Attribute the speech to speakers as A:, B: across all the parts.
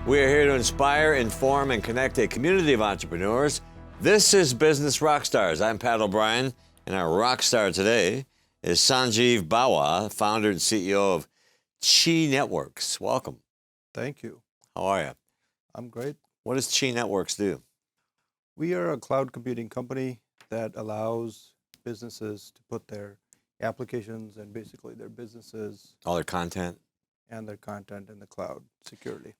A: We are here to inspire, inform, and connect a community of entrepreneurs. This is Business Rockstars. I'm Pat O'Brien, and our rock star today is Sanjiv Bawa, founder and CEO of Chi Networks. Welcome.
B: Thank you.
A: How are you?
B: I'm great.
A: What does Chi Networks do?
B: We are a cloud computing company that allows businesses to put their applications and basically their businesses
A: All their content?
B: and their content in the cloud securely.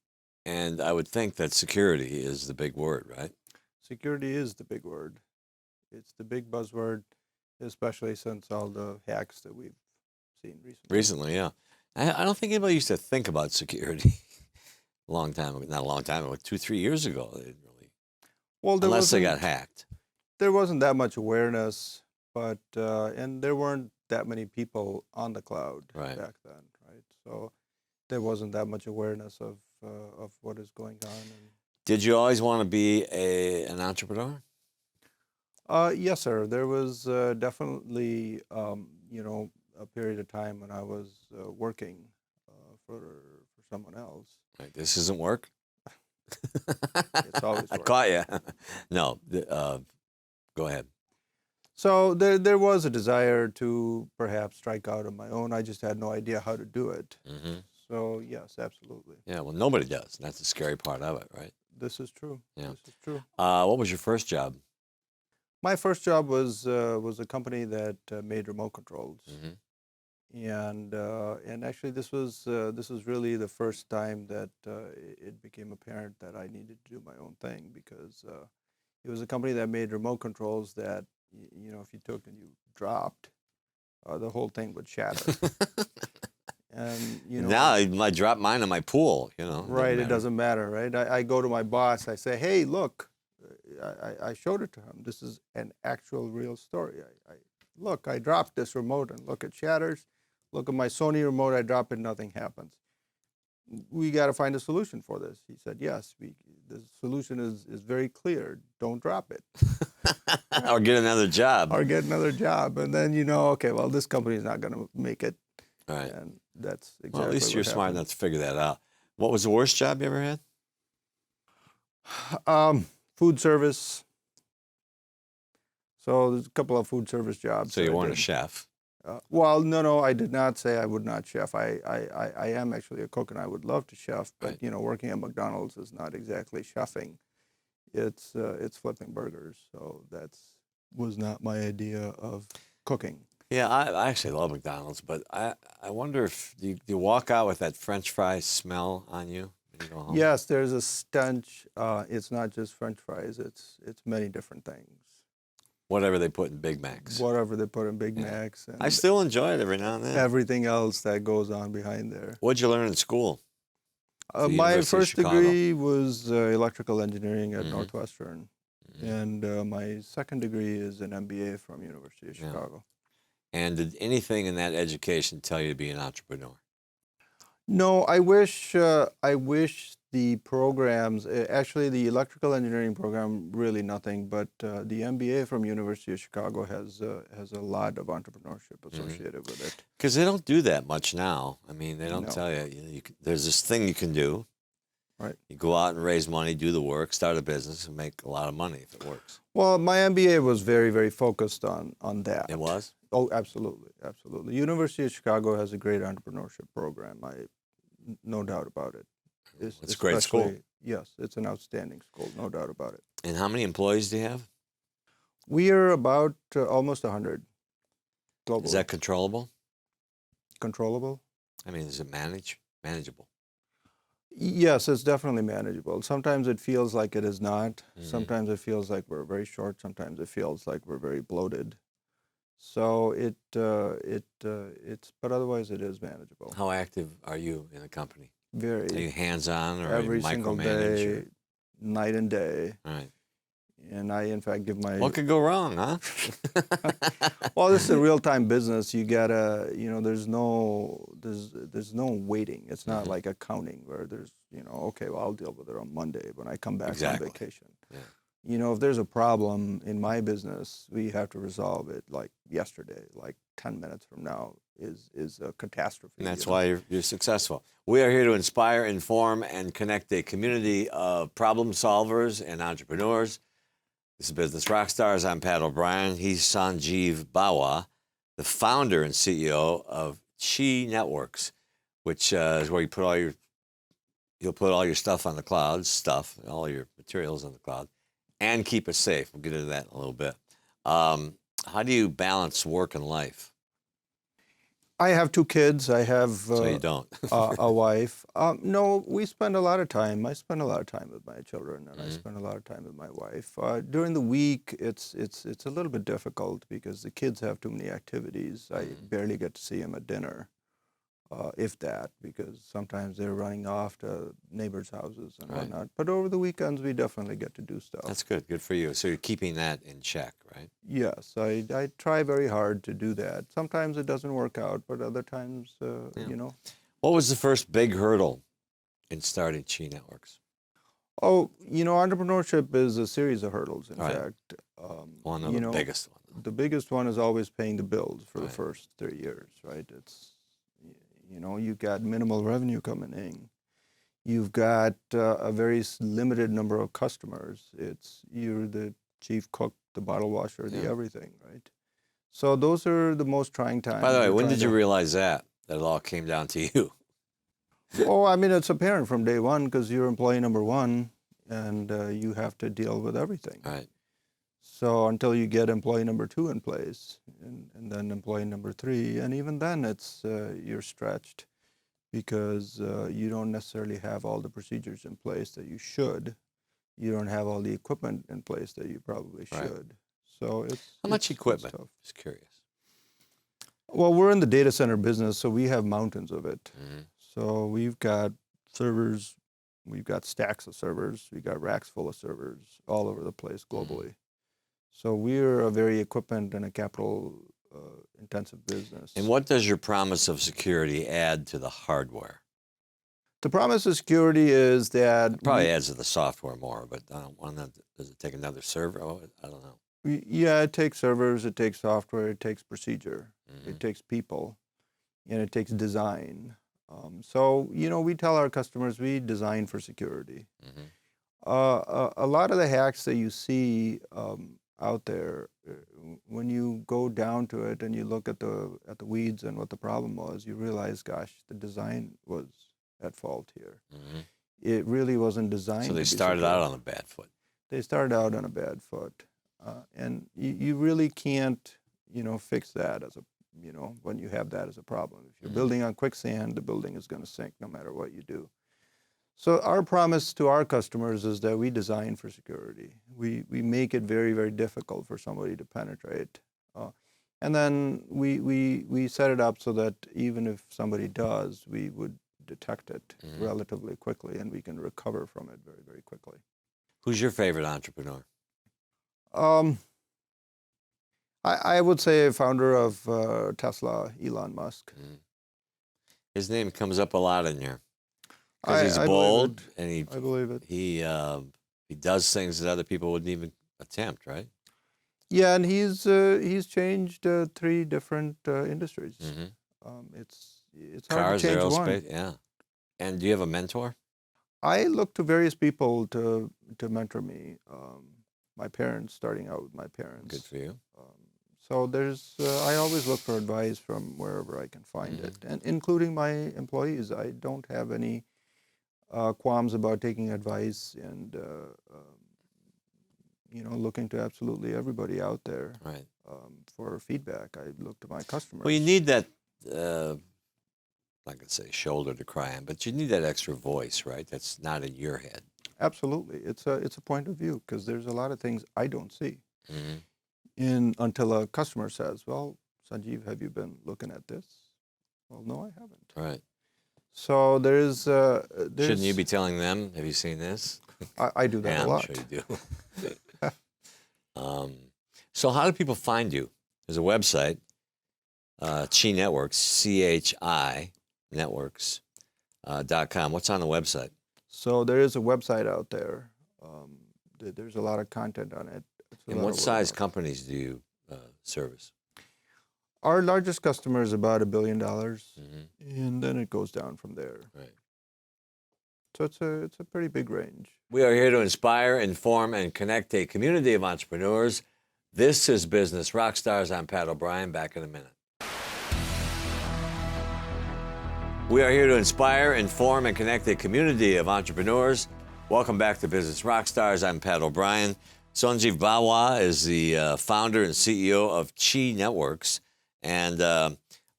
A: And I would think that security is the big word, right?
B: Security is the big word. It's the big buzzword, especially since all the hacks that we've seen recently.
A: Recently, yeah. I don't think anybody used to think about security a long time ago. Not a long time ago, 2-3 years ago. They didn't really,
B: Well,
A: unless they got hacked.
B: There wasn't that much awareness, but and there weren't that many people on the cloud
A: Right.
B: back then, right? So there wasn't that much awareness of what is going on.
A: Did you always want to be an entrepreneur?
B: Yes, sir. There was definitely, a period of time when I was working for someone else.
A: Right, this isn't work?
B: It's always
A: I
B: work.
A: caught you. No, go ahead.
B: So there was a desire to perhaps strike out on my own. I just had no idea how to do it.
A: Mm-hmm.
B: So yes, absolutely.
A: Yeah, well, nobody does. And that's the scary part of it, right?
B: This is true.
A: Yeah.
B: This is true.
A: What was your first job?
B: My first job was a company that made remote controls.
A: Mm-hmm.
B: And actually this was really the first time that it became apparent that I needed to do my own thing, because it was a company that made remote controls that if you took and you dropped, the whole thing would shatter. And
A: Now I might drop mine in my pool,
B: right, it doesn't matter, right? I go to my boss, I say, hey, look, I showed it to him. This is an actual real story. Look, I dropped this remote and look, it shatters. Look at my Sony remote, I drop it, nothing happens. We got to find a solution for this. He said, yes, the solution is very clear. Don't drop it.
A: Or get another job.
B: Or get another job. And then, okay, well, this company is not going to make it.
A: All right.
B: And that's exactly
A: Well, at least
B: what
A: you're smart
B: happened.
A: enough to figure that out. What was the worst job you ever had?
B: Food service. So there's a couple of food service jobs.
A: So you weren't a chef.
B: Well, no, I did not say I would not chef. I am actually a cook, and I would love to chef. But
A: Right.
B: Working at McDonald's is not exactly chefing. It's flipping burgers. So was not my idea of cooking.
A: Yeah, I actually love McDonald's, but I wonder if you walk out with that French fry smell on you when you go home.
B: Yes, there's a stench. It's not just French fries. It's many different things.
A: Whatever they put in Big Macs.
B: Whatever they put in Big Macs. And
A: I still enjoy it every now and then.
B: everything else that goes on behind there.
A: What'd you learn in school? The
B: My
A: University of
B: first
A: Chicago.
B: degree was electrical engineering at
A: Mhm.
B: Northwestern,
A: Mhm.
B: and my second degree is an MBA from University of
A: Yeah.
B: Chicago.
A: And did anything in that education tell you to be an entrepreneur?
B: No, I wish the programs, actually the electrical engineering program, really nothing, but the MBA from University of Chicago has a lot of entrepreneurship associated with it.
A: Because they don't do that much now. I mean, they don't
B: No.
A: tell you, there's this thing you can do.
B: Right.
A: You go out and raise money, do the work, start a business, and make a lot of money if it works.
B: Well, my MBA was very, very focused on that.
A: It was?
B: Oh, absolutely, absolutely. University of Chicago has a great entrepreneurship program. No doubt about it.
A: It's a great school.
B: Especially- Yes, it's an outstanding school, no doubt about it.
A: And how many employees do you have?
B: We are about almost 100 globally.
A: Is that controllable?
B: Controllable?
A: I mean, is it manageable?
B: Yes, it's definitely manageable. Sometimes it feels like it is not.
A: Mhm.
B: Sometimes it feels like we're very short. Sometimes it feels like we're very bloated. So but otherwise it is manageable.
A: How active are you in the company?
B: Very.
A: Are you hands-on or
B: Every
A: are you
B: single
A: micromanage?
B: day, night and day.
A: All right.
B: And I, in fact, give my...
A: What could go wrong, huh?
B: Well, this is a real-time business. You gotta, there's no waiting. It's not like accounting where there's, okay, well, I'll deal with it on Monday when I come back
A: Exactly.
B: on vacation.
A: Yeah.
B: if there's a problem in my business, we have to resolve it like yesterday, like 10 minutes from now is a catastrophe.
A: And that's why you're successful. We are here to inspire, inform, and connect a community of problem solvers and entrepreneurs. This is Business Rockstars. I'm Pat O'Brien. He's Sanjiv Bawa, the founder and CEO of Chi Networks, which is where you'll put all your stuff on the cloud, all your materials on the cloud, and keep it safe. We'll get into that in a little bit. How do you balance work and life?
B: I have 2 kids. I have
A: So you don't.
B: a wife. No, we spend a lot of time. I spend a lot of time with my children, and I spend a lot of time with my wife. During the week, it's a little bit difficult because the kids have too many activities. I barely get to see them at dinner, if that, because sometimes they're running off to neighbors' houses and whatnot. But over the weekends, we definitely get to do stuff.
A: That's good. Good for you. So you're keeping that in check, right?
B: Yes, I try very hard to do that. Sometimes it doesn't work out, but other times,
A: What was the first big hurdle in starting Chi Networks?
B: Oh, entrepreneurship is a series of hurdles, in fact.
A: One of the biggest ones.
B: The biggest one is always paying the bills for the first 3 years, right? It's, you've got minimal revenue coming in. You've got a very limited number of customers. You're the chief cook, the bottle washer, the everything, right? So those are the most trying times.
A: By the way, when did you realize that it all came down to you?
B: Oh, I mean, it's apparent from day one because you're employee number 1 and you have to deal with everything.
A: Right.
B: So until you get employee number 2 in place and then employee number 3, and even then you're stretched because you don't necessarily have all the procedures in place that you should. You don't have all the equipment in place that you probably should. So
A: How much equipment?
B: Tough.
A: Just curious.
B: Well, we're in the data center business, so we have mountains of it. So we've got servers, we've got stacks of servers, we've got racks full of servers all over the place globally. So we're a very equipment and a capital intensive business.
A: And what does your promise of security add to the hardware?
B: The promise of security is that...
A: It probably adds to the software more, but does it take another server? Oh, I don't know.
B: Yeah, it takes servers, it takes software, it takes procedure, it takes people, and it takes design. So, we tell our customers we design for security. A lot of the hacks that you see out there, when you go down to it and you look at the weeds and what the problem was, you realize, gosh, the design was at fault here. It really wasn't designed.
A: So they started out on a bad foot.
B: They started out on a bad foot, and you really can't, fix that as a, when you have that as a problem. If you're building on quicksand, the building is going to sink no matter what you do. So our promise to our customers is that we design for security. We make it very, very difficult for somebody to penetrate. And then we set it up so that even if somebody does, we would detect it relatively quickly and we can recover from it very, very quickly.
A: Who's your favorite entrepreneur?
B: I would say a founder of Tesla, Elon Musk.
A: His name comes up a lot in here. Because he's bold and
B: I believe it.
A: He does things that other people wouldn't even attempt, right?
B: Yeah, and he's changed 3 different industries. It's hard
A: Cars,
B: to change
A: aerospace,
B: one.
A: yeah. And do you have a mentor?
B: I look to various people to mentor me. My parents, starting out with my parents.
A: Good for you.
B: So there's, I always look for advice from wherever I can find it, and including my employees. I don't have any qualms about taking advice and, looking to absolutely everybody out there for feedback. I look to my customers.
A: Well, you need that, I could say shoulder to cry on, but you need that extra voice, right? That's not in your head.
B: Absolutely. It's a point of view because there's a lot of things I don't see. Until a customer says, well, Sanjiv, have you been looking at this? Well, no, I haven't.
A: Right.
B: So there's
A: Shouldn't you be telling them, have you seen this?
B: I do that
A: Yeah,
B: a lot.
A: I'm sure you do. So how do people find you? There's a website, Chi Networks, CHI Networks.com. What's on the website?
B: So there is a website out there. There's a lot of content on it. It's a
A: And
B: lot
A: what
B: of word
A: size
B: of mouth.
A: companies do you service?
B: Our largest customer is about $1 billion,
A: Mm-hmm.
B: and then it goes down from there.
A: Right.
B: So it's a pretty big range.
A: We are here to inspire, inform, and connect a community of entrepreneurs. This is Business Rockstars. I'm Pat O'Brien. Back in a minute. We are here to inspire, inform, and connect a community of entrepreneurs. Welcome back to Business Rockstars. I'm Pat O'Brien. Sanjiv Bawa is the founder and CEO of Chi Networks. And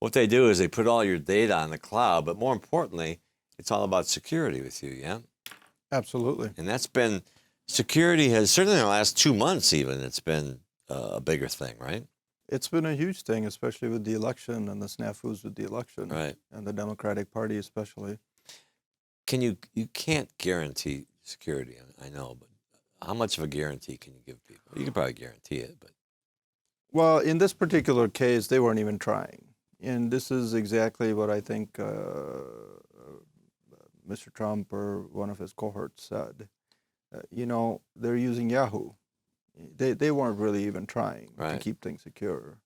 A: what they do is they put all your data on the cloud, but more importantly, it's all about security with you, yeah?
B: Absolutely.
A: And that's been, security has, certainly in the last 2 months even, it's been a bigger thing, right?
B: It's been a huge thing, especially with the election and the snafus with the election,
A: Right.
B: and the Democratic Party especially.
A: You can't guarantee security, I know, but how much of a guarantee can you give people? You can probably guarantee it, but.
B: Well, in this particular case, they weren't even trying. And this is exactly what I think Mr. Trump or one of his cohorts said. They're using Yahoo. They weren't really even trying to
A: Right.
B: keep things secure.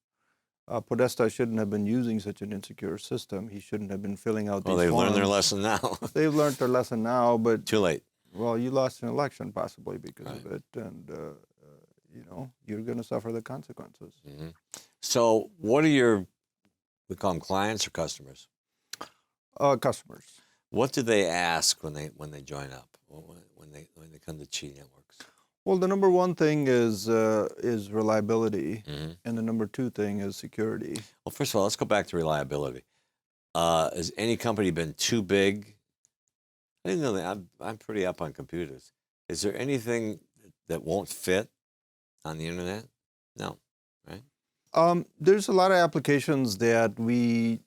B: Podesta shouldn't have been using such an insecure system. He shouldn't have been filling out
A: Well,
B: these
A: they've learned their
B: forms.
A: lesson now.
B: They've learned their lesson now, but
A: Too late.
B: well, you lost an election possibly because
A: Right.
B: of it, and you're going to suffer the consequences.
A: Mm-hmm. So what are we call them clients or customers?
B: Customers.
A: What do they ask when they join up, when they come to Chi Networks?
B: Well, the number one thing is reliability,
A: Mm-hmm.
B: and the number two thing is security.
A: Well, first of all, let's go back to reliability. Has any company been too big? I didn't know that. I'm pretty up on computers. Is there anything that won't fit on the internet? No, right?
B: There's a lot of applications that we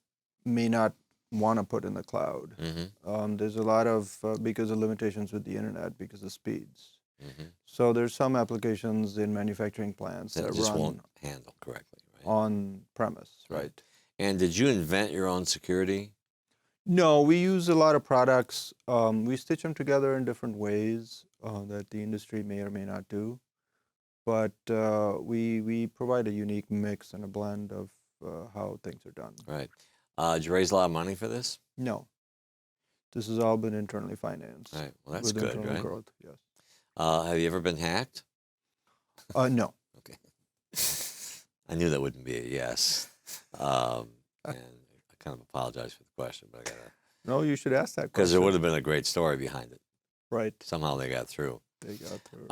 B: may not want to put in the cloud.
A: Mm-hmm.
B: There's a lot of because of limitations with the internet, because of speeds.
A: Mm-hmm.
B: So there's some applications in manufacturing plants
A: That
B: that
A: just
B: run
A: won't handle correctly, right?
B: on premise, right?
A: And did you invent your own security?
B: No, we use a lot of products. We stitch them together in different ways that the industry may or may not do. But we provide a unique mix and a blend of how things are done.
A: Right. Did you raise a lot of money for this?
B: No, this has all been internally financed.
A: Right. Well, that's
B: with
A: good,
B: internal
A: right?
B: growth, yes.
A: Have you ever been hacked?
B: No.
A: Okay. I knew that wouldn't be a yes. And I kind of apologize for the question, but I got to.
B: No, you should ask that question.
A: Because there would have been a great story behind it.
B: Right.
A: Somehow they got through.
B: They got through.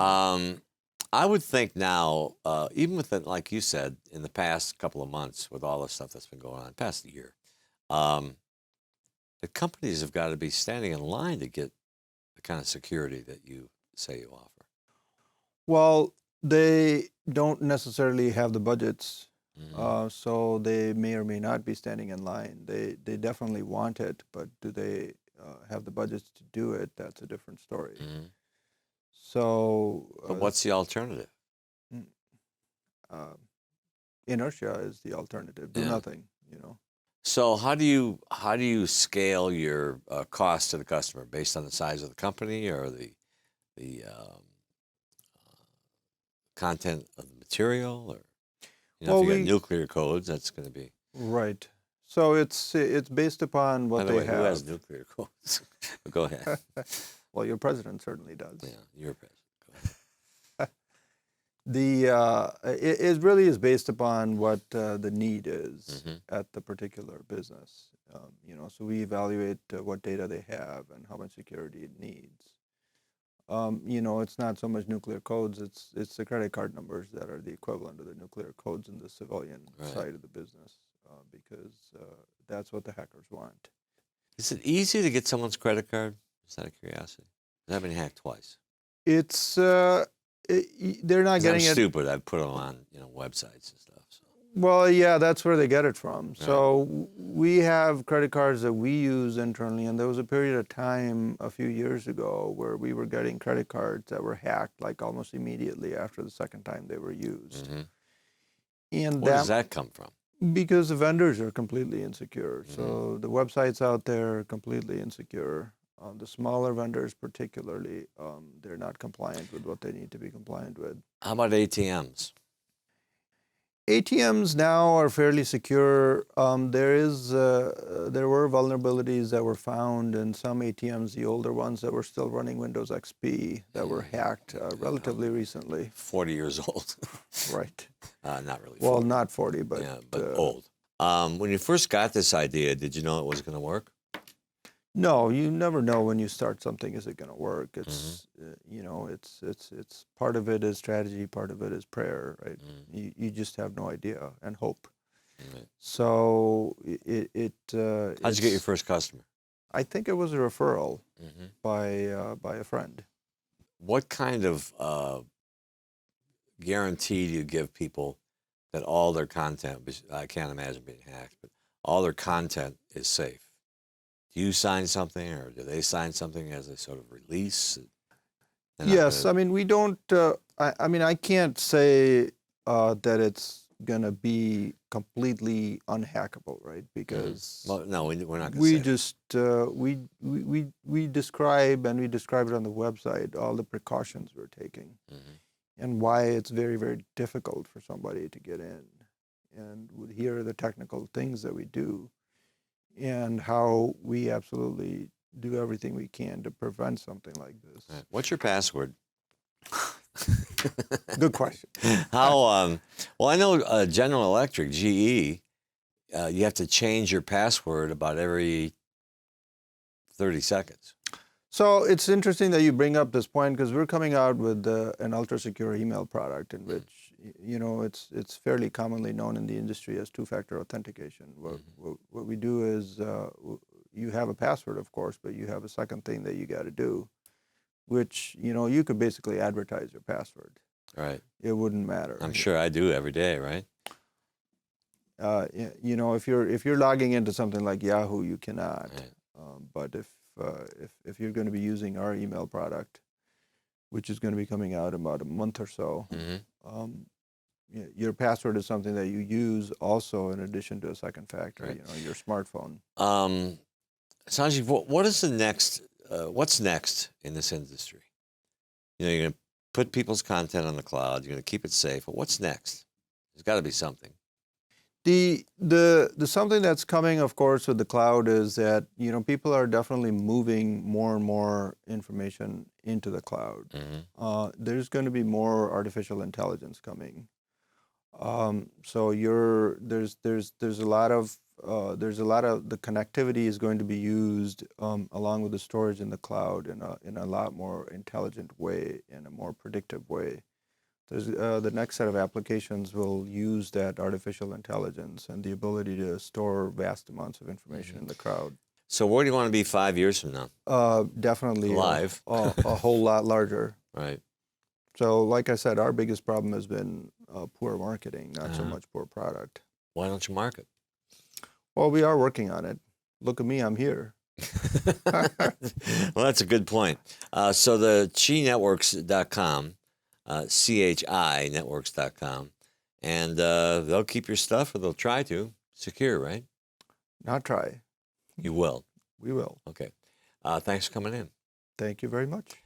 A: I would think now, even with it, like you said, in the past couple of months, with all the stuff that's been going on, past year, the companies have got to be standing in line to get the kind of security that you say you offer.
B: Well, they don't necessarily have the budgets,
A: Mm-hmm.
B: so they may or may not be standing in line. They definitely want it, but do they have the budgets to do it? That's a different story.
A: Mm-hmm.
B: So,
A: But what's the alternative?
B: Inertia is the alternative. Do
A: Yeah.
B: nothing.
A: So how do you scale your cost to the customer based on the size of the company or the content of the material, or
B: Well,
A: if you got
B: we
A: nuclear codes, that's going to be.
B: right. So it's based upon what
A: By the
B: they
A: way,
B: have.
A: who has nuclear codes? Go ahead.
B: Well, your president certainly does.
A: Yeah, you're president. Go ahead.
B: It really is based upon what the need is
A: Mhm.
B: at the particular business. So we evaluate what data they have and how much security it needs. It's not so much nuclear codes; it's the credit card numbers that are the equivalent of the nuclear codes in the civilian
A: Right.
B: side of the business, because that's what the hackers want.
A: Is it easy to get someone's credit card? Just out of curiosity. I've been hacked twice.
B: It's they're not
A: 'Cause
B: getting
A: I'm
B: it.
A: stupid. I put them on websites and stuff. So.
B: Well, yeah, that's where they get it from. So we have credit cards that we use internally, and there was a period of time a few years ago where we were getting credit cards that were hacked like almost immediately after the second time they were used.
A: Mm-hmm.
B: And
A: Where does that come from?
B: because the vendors are completely insecure. So the websites out there are completely insecure. The smaller vendors, particularly, they're not compliant with what they need to be compliant with.
A: How about ATMs?
B: ATMs now are fairly secure. There were vulnerabilities that were found in some ATMs, the older ones that were still running Windows XP, that were hacked relatively recently.
A: 40 years old.
B: Right.
A: Not really 40.
B: Well, not 40, but
A: yeah, but old. When you first got this idea, did you know it was going to work?
B: No, you never know when you start something, is it going to work? It's it's part of it is strategy, part of it is prayer, right? You just have no idea, and hope.
A: Right.
B: So
A: How'd you get your first customer?
B: I think it was a referral by a friend.
A: What kind of guarantee do you give people that all their content, I can't imagine being hacked, but all their content is safe? Do you sign something, or do they sign something as a sort of release?
B: Yes, I mean, we don't, I mean, I can't say that it's going to be completely unhackable, right? Because
A: well, no, we're not going to
B: we
A: say
B: just, we describe, and we describe it on the website, all the precautions we're taking and why it's very, very difficult for somebody to get in. And here are the technical things that we do, and how we absolutely do everything we can to prevent something like this.
A: Right. What's your password?
B: Good question.
A: How, well, I know General Electric, GE, you have to change your password about every 30 seconds.
B: So it's interesting that you bring up this point, because we're coming out with an ultra-secure email product in which, you know, it's fairly commonly known in the industry as two-factor authentication. What we do is you have a password, of course, but you have a second thing that you got to do, which, you know, you could basically advertise your password.
A: Right.
B: It wouldn't matter.
A: I'm sure I do every day, right?
B: You know, if you're logging into something like Yahoo, you cannot.
A: Right.
B: But if you're going to be using our email product, which is going to be coming out in about a month or so, your password is something that you use also in addition to a second factor,
A: right.
B: you know, your smartphone.
A: Sanjiv, what is the next, what's next in this industry? You know, you're going to put people's content on the cloud, you're going to keep it safe, but what's next? There's got to be something.
B: The something that's coming, of course, with the cloud is that, you know, people are definitely moving more and more information into the cloud. There's going to be more artificial intelligence coming. So there's a lot of the connectivity is going to be used along with the storage in the cloud in a lot more intelligent way, in a more predictive way. There's, the next set of applications will use that artificial intelligence and the ability to store vast amounts of information in the cloud.
A: So where do you want to be 5 years from now?
B: Definitely
A: Live.
B: a whole lot larger.
A: Right.
B: So like I said, our biggest problem has been poor marketing, not so much poor product.
A: Why don't you market?
B: Well, we are working on it. Look at me, I'm here.
A: Well, that's a good point. So the chinetworks.com, CHInetworks.com, and they'll keep your stuff, or they'll try to. Secure, right?
B: Not try.
A: You will.
B: We will.
A: Okay. Thanks for coming in.
B: Thank you very much.